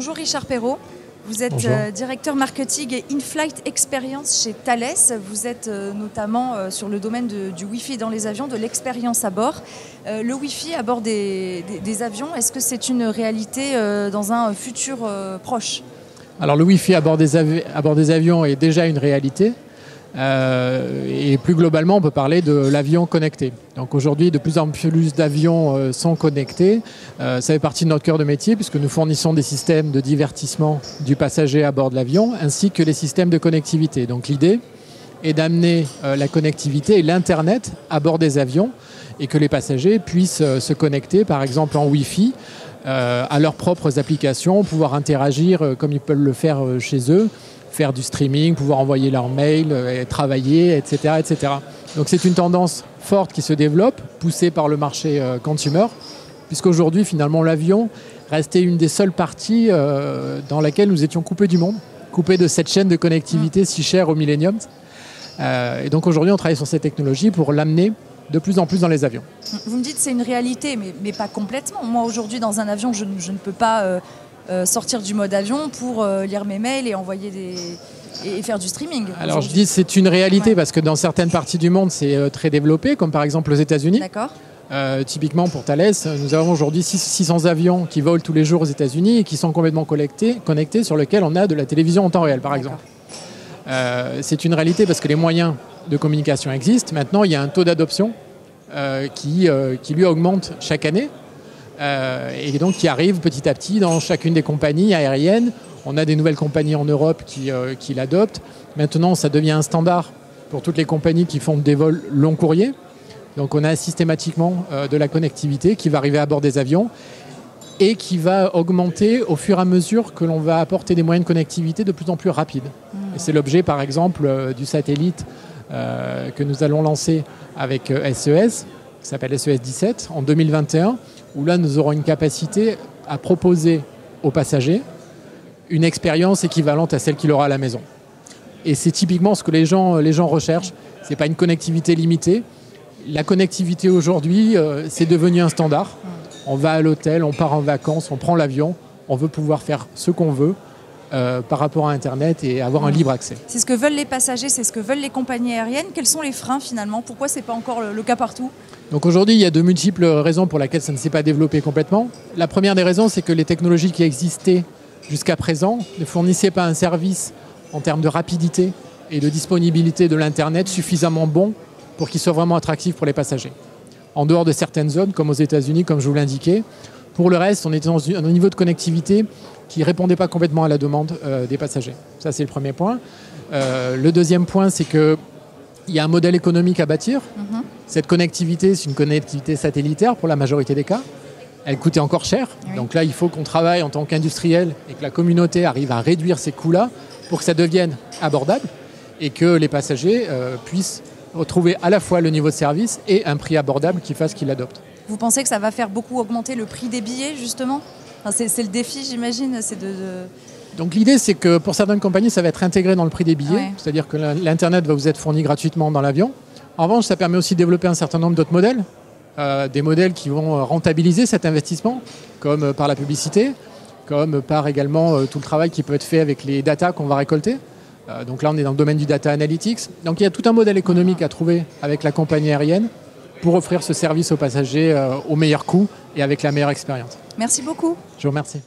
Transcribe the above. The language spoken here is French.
Bonjour Richard Perrault, vous êtes directeur marketing et in-flight experience chez Thales. Vous êtes notamment sur le domaine du Wi-Fi dans les avions, de l'expérience à bord. Le Wi-Fi à bord des avions, est-ce que c'est une réalité dans un futur proche? Alors le Wi-Fi à bord des avions est déjà une réalité. Et plus globalement, on peut parler de l'avion connecté. Donc aujourd'hui, de plus en plus d'avions sont connectés. Ça fait partie de notre cœur de métier puisque nous fournissons des systèmes de divertissement du passager à bord de l'avion ainsi que les systèmes de connectivité. Donc l'idée est d'amener la connectivité et l'Internet à bord des avions et que les passagers puissent se connecter, par exemple en Wi-Fi, à leurs propres applications, pouvoir interagir comme ils peuvent le faire chez eux, faire du streaming, pouvoir envoyer leurs mails, travailler, etc., etc. Donc c'est une tendance forte qui se développe, poussée par le marché consumer, puisqu'aujourd'hui, finalement, l'avion restait une des seules parties dans laquelle nous étions coupés du monde, coupés de cette chaîne de connectivité si chère au Millennium. Et donc aujourd'hui, on travaille sur cette technologie pour l'amener de plus en plus dans les avions. Vous me dites que c'est une réalité, mais pas complètement. Moi, aujourd'hui, dans un avion, je ne peux pas sortir du mode avion pour lire mes mails et envoyer et faire du streaming. Alors je dis que c'est une réalité parce que dans certaines parties du monde, c'est très développé, comme par exemple aux États-Unis. D'accord. Typiquement pour Thales, nous avons aujourd'hui 600 avions qui volent tous les jours aux États-Unis et qui sont complètement connectés, sur lesquels on a de la télévision en temps réel, par exemple. C'est une réalité parce que les moyens de communication existent. Maintenant, il y a un taux d'adoption qui lui augmente chaque année. Et donc qui arrive petit à petit dans chacune des compagnies aériennes. On a des nouvelles compagnies en Europe qui l'adoptent. Maintenant, ça devient un standard pour toutes les compagnies qui font des vols long courrier. Donc on a systématiquement de la connectivité qui va arriver à bord des avions et qui va augmenter au fur et à mesure que l'on va apporter des moyens de connectivité de plus en plus rapides. Et c'est l'objet, par exemple, du satellite que nous allons lancer avec SES, qui s'appelle SES 17, en 2021, où là, nous aurons une capacité à proposer aux passagers une expérience équivalente à celle qu'il aura à la maison. Et c'est typiquement ce que les gens recherchent. Ce n'est pas une connectivité limitée. La connectivité aujourd'hui, c'est devenu un standard. On va à l'hôtel, on part en vacances, on prend l'avion. On veut pouvoir faire ce qu'on veut par rapport à Internet et avoir un libre accès. C'est ce que veulent les passagers, c'est ce que veulent les compagnies aériennes. Quels sont les freins finalement? Pourquoi ce n'est pas encore le cas partout? Donc aujourd'hui, il y a de multiples raisons pour lesquelles ça ne s'est pas développé complètement. La première des raisons, c'est que les technologies qui existaient jusqu'à présent ne fournissaient pas un service en termes de rapidité et de disponibilité de l'Internet suffisamment bon pour qu'il soit vraiment attractif pour les passagers. En dehors de certaines zones, comme aux États-Unis, comme je vous l'indiquais, pour le reste, on était dans un niveau de connectivité qui ne répondait pas complètement à la demande des passagers. Ça, c'est le premier point. Le deuxième point, c'est qu'il y a un modèle économique à bâtir. Cette connectivité, c'est une connectivité satellitaire pour la majorité des cas. Elle coûtait encore cher. Oui. Donc là, il faut qu'on travaille en tant qu'industriel et que la communauté arrive à réduire ces coûts-là pour que ça devienne abordable et que les passagers puissent retrouver à la fois le niveau de service et un prix abordable qui fasse qu'ils l'adoptent. Vous pensez que ça va faire beaucoup augmenter le prix des billets, justement? C'est le défi, j'imagine. Donc l'idée, c'est que pour certaines compagnies, ça va être intégré dans le prix des billets. Ouais. C'est-à-dire que l'Internet va vous être fourni gratuitement dans l'avion. En revanche, ça permet aussi de développer un certain nombre d'autres modèles, des modèles qui vont rentabiliser cet investissement, comme par la publicité, comme par également tout le travail qui peut être fait avec les datas qu'on va récolter. Donc là, on est dans le domaine du data analytics. Donc il y a tout un modèle économique à trouver avec la compagnie aérienne pour offrir ce service aux passagers au meilleur coût et avec la meilleure expérience. Merci beaucoup. Je vous remercie.